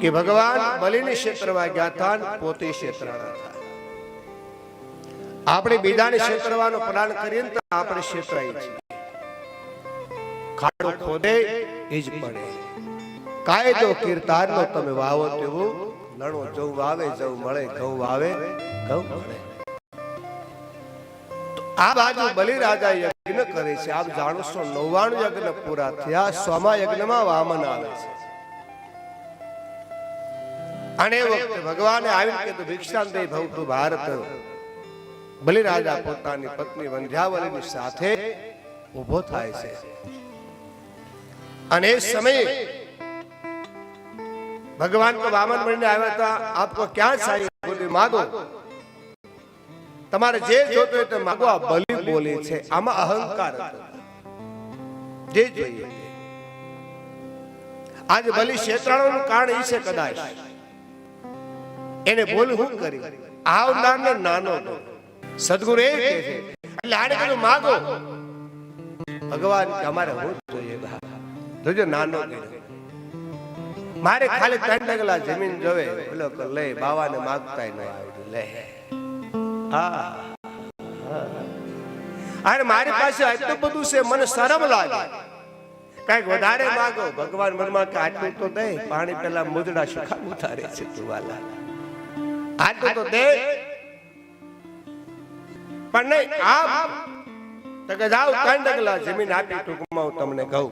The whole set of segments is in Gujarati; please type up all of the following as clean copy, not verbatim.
કે ભગવાન બલિની ક્ષેત્રમાં ગયા હતા, પોતે ક્ષેત્રાણા હતા. આપણે બીજાને ક્ષેત્રવાનો પ્લાન કરીએ તો આપણે ક્ષેત્રાઈ છીએ. ખાડો ખોદે એ જ પડે. કાયદો કીર્તાનનો તમે વાવો તેવું લણો. જવ વાવે જવ મળે, ઘઉં વાવે ઘઉં મળે. આ બાજુ બલિરાજા યજ્ઞ કરે છે. આપ જાણો છો 99 યજ્ઞ પૂરા થયા. 100મા યજ્ઞમાં વામન આવે છે. અને વખતે ભગવાને આવીને કીધું ભિક્ષાંદેય ભવતુ ભારત. બલિરાજા પોતાની પત્ની વંધ્યાવલીની સાથે ઉભો થાય છે. અને એ સમયે ભગવાન તો વામન બનીને આવ્યા હતા. આપકો ક્યાં चाहिए બોલે માગો. તમારે જે જોતો હોય તે માગો. આ બલિ બોલે છે. આમાં અહંકાર હતો. જે જોઈએ આજ બલિ ક્ષેત્રાણુનું કારણ એ છે. કદાચ એને બોલ હું કરી આવનારનો નાનો સદગુરુ એ કહે છે. એટલે આને કીધું માગો. ભગવાન કે અમારે હું જોઈએ જોજો નાનો મારે ખાલી 3 ડગલા જમીન જોવે. બોલો કે લે બાવાને માગતાય ન આવડ્યું. લે હા અરે મારી પાસે આટલું બધું છે, મને શરમ લાગે. કઈક વધારે માગો. ભગવાન મનમાં કે આટલું તો દે. પાણી પેલા મુદડા સુખા ઉતારે છે તું વાલા. આટલું તો દે. પણ નહીં આપ તો કે જાઓ 3 ડગલા જમીન આપી ટૂંકમાં હું તમને કહું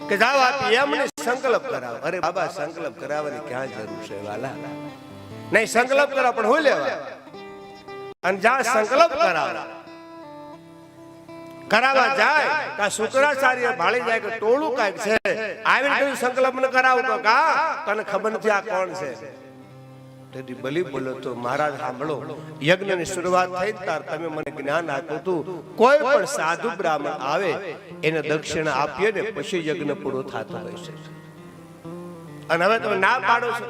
કે જાઓ આપી એમને સંકલ્પ કરાવો. અરે બાબા સંકલ્પ કરાવવાની ક્યાં જરૂર છે વાલા. નહીં સંકલ્પ કરાવ પણ હું લેવા. અને જ્યાં સંકલ્પ કરાવવા જાય ત્યાં શુક્રાચાર્ય ભાળી જાય કે ટોળું કાંઈક છે. આવીને સંકલ્પ ન કરાવું તો કા તને ખબર નથી આ કોણ છે. તેથી બલિ બોલો તો મહારાજ સાંભળો. યજ્ઞની શરૂઆત થઈ તાર તમે મને જ્ઞાન આપ્યું હતું. કોઈ પણ સાધુ બ્રાહ્મણ આવે એને દક્ષિણા આપીએ ને પછી યજ્ઞ પૂરો થતો હોય છે. અને હવે તમે ના પાડો છો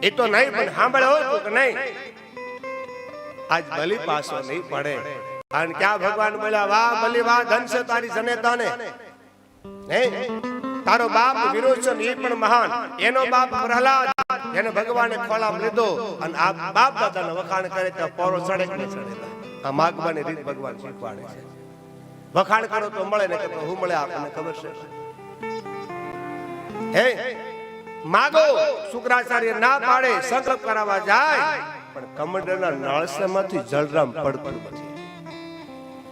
એ તો નહીં. પણ સાંભળે હોય કે નહીં આજ બલિ પાસો નહીં પડે. અને ક્યાં ભગવાન બોલ્યા વાહ બલિ વાહ ધન છે તારી જનેતાને. તારો બાપ વિરોચન એ પણ મહાન. એનો બાપ પ્રહલાદ એને ભગવાને ખોળામાં લીધો. અને આ બાપ દાદાને વખાણ કરે તો પોરો ચડે કે ન ચડે. આ માગવાની રીત ભગવાન શીખવાડે છે. વખાણ કરો તો મળે ને કે હું મળે આપણને ખબર છે. હે માગો. શુક્રાચાર્ય ના પાડે. સંકલ્પ કરાવવા જાય પણ કમંડળના નળસામાંથી જળરામ પડતું નથી.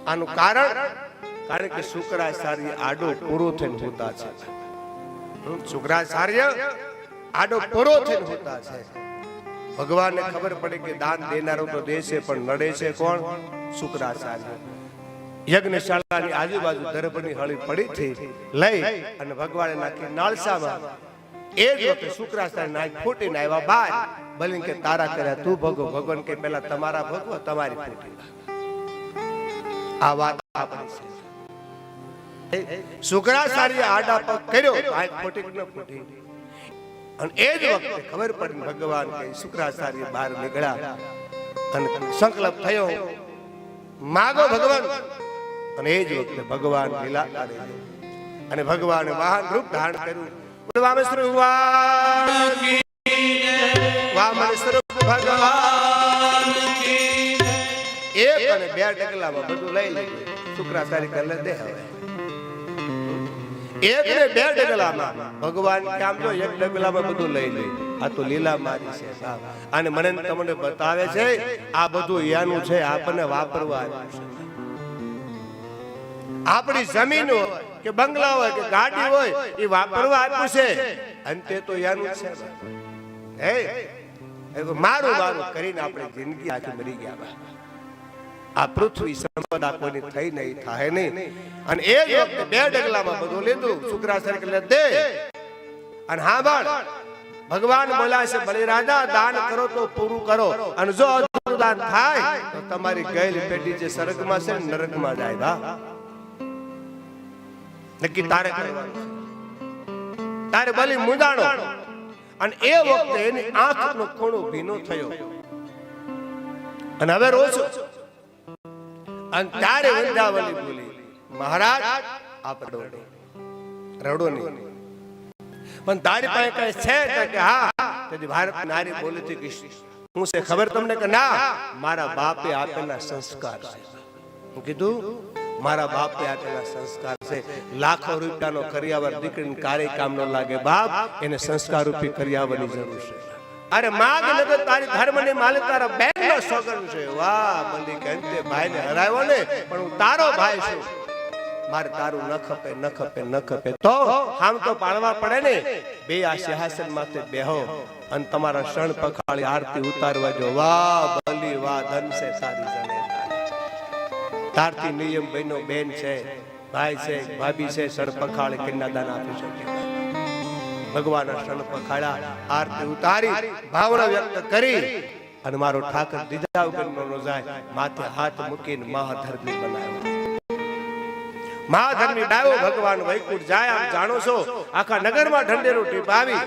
આનું કારણ કે શુક્રાચાર્ય આડો પૂરો થઈને હોતા છે. શુક્રાચાર્ય આડો પૂરો થઈને હોતા છે. ભગવાનને ખબર પડે કે દાન દેનારો તો દે છે પણ નડે છે કોણ? શુક્રાચાર્ય. યજ્ઞશાળાની આજુબાજુ દર્ભની હળી પડી થી લઈ અને ભગવાને નાખી નાળસામાં. એ જ વખતે શુક્રાચાર્ય નાખ ફૂટીને આવ્યા બહાર. બલિ કે તારા કર્યા તું ભગો. ભગવાન કે પેલા તમારા ભગવો તમારી ફૂટી. આ વાત આપણી છે. શુક્રાચાર્ય આડા પગ કર્યો આ ફૂટી ન ફૂટી. અને એ જ વખતે ખબર પડી ભગવાન કે શુક્રાચાર્ય બહાર નીકળ્યા અને સંકલ્પ થયો માગો ભગવાન. અને એ જ વખતે ભગવાન લીલા કરે અને ભગવાને વાહન રૂપ ધારણ કર્યું. વામેશ્વર ભગવાન એક અને 2 ડગલામાં બધું લઈ લીધું. શુક્રાચાર્ય કરે દે હવે. એક ને 2 ડગલામાં ભગવાન કામ જો 1 ડગલામાં બધું લઈ લે. આ તો લીલા મારી છે સાહેબ. અને મને તમને બતાવે છે આ બધું યાનું છે. આપણને વાપરવા આવ્યું છે. આપણી જમીન હોય કે બંગલા હોય કે ગાડી હોય એ વાપરવા આપ્યું છે. અંતે તો યાનું છે. હે મારું કરીને આપણે જિંદગી આખી મરી ગયા. આ પૃથ્વી સંપદા કોઈની થઈ નહીં થાય નહીં. અને એ જ વખતે 2 ડગલામાં બધું લીધું. શુક્રાચાર્ય દે અને હા બાળ ભગવાન બોલ્યા છે બલિરાજા દાન કરો તો પૂરું કરો. અને જો અધૂરું દાન થાય તો તમારી ગયેલી પેઢી જે સ્વર્ગમાં છે નરકમાં જાય. બા નક્કી તારે કરવાનું. તારે બલિ મુંજાણો. અને એ વખતે એની આંખનો ખૂણો ભીનો થયો. અને હવે રોજ અને તારે વંદાવલી બોલી મહારાજ આપ રડો નહીં. પણ તારી પાસે કઈ છે કે હા તેથી ભારત નારી બોલી હતી કે હું છે ખબર તમને કે ના મારા બાપે આપેલા સંસ્કાર છે હું કીધું મારા બાપે આપેલા સંસ્કાર છે લાખો રૂપિયાનો કરિયાવર દીકરીને કાર્ય કામ ન લાગે બાપ એને સંસ્કાર રૂપી કરિયાવરની જરૂર છે અરે માગ નગર તારી ધર્મની માલિક તારા બેનનો સોગન છે વાહ બલી કહેતે ભાઈને હરાવ્યો ને પણ હું તારો ભાઈ છું મારે તારું ન ખપે ન ખપે ન ખપે તો આમ તો પાળવા પડે ને બે આ સિંહાસન માથે બેહો અને તમારા શણ પખાળી આરતી ઉતારવા જો વાહ બલી વાહ ધન છે સારી જણે તારથી નિયમ બહેનો બેન છે ભાઈ છે ભાભી છે શણ પખાળી કન્યાદાન આપી શકે ભગવાનના શણ પખાળા આરતી ઉતારી ભાવના વ્યક્ત કરી અને મારો ઠાકર દીધા વગર ન જાય માથે હાથ મૂકીને મહાધર્મી બનાવ્યો મહાધર્મી ડાયો ભગવાન વૈકુંઠ જાય આમ જાણો છો આખા નગરમાં ઢંઢેરો ટીપ આવી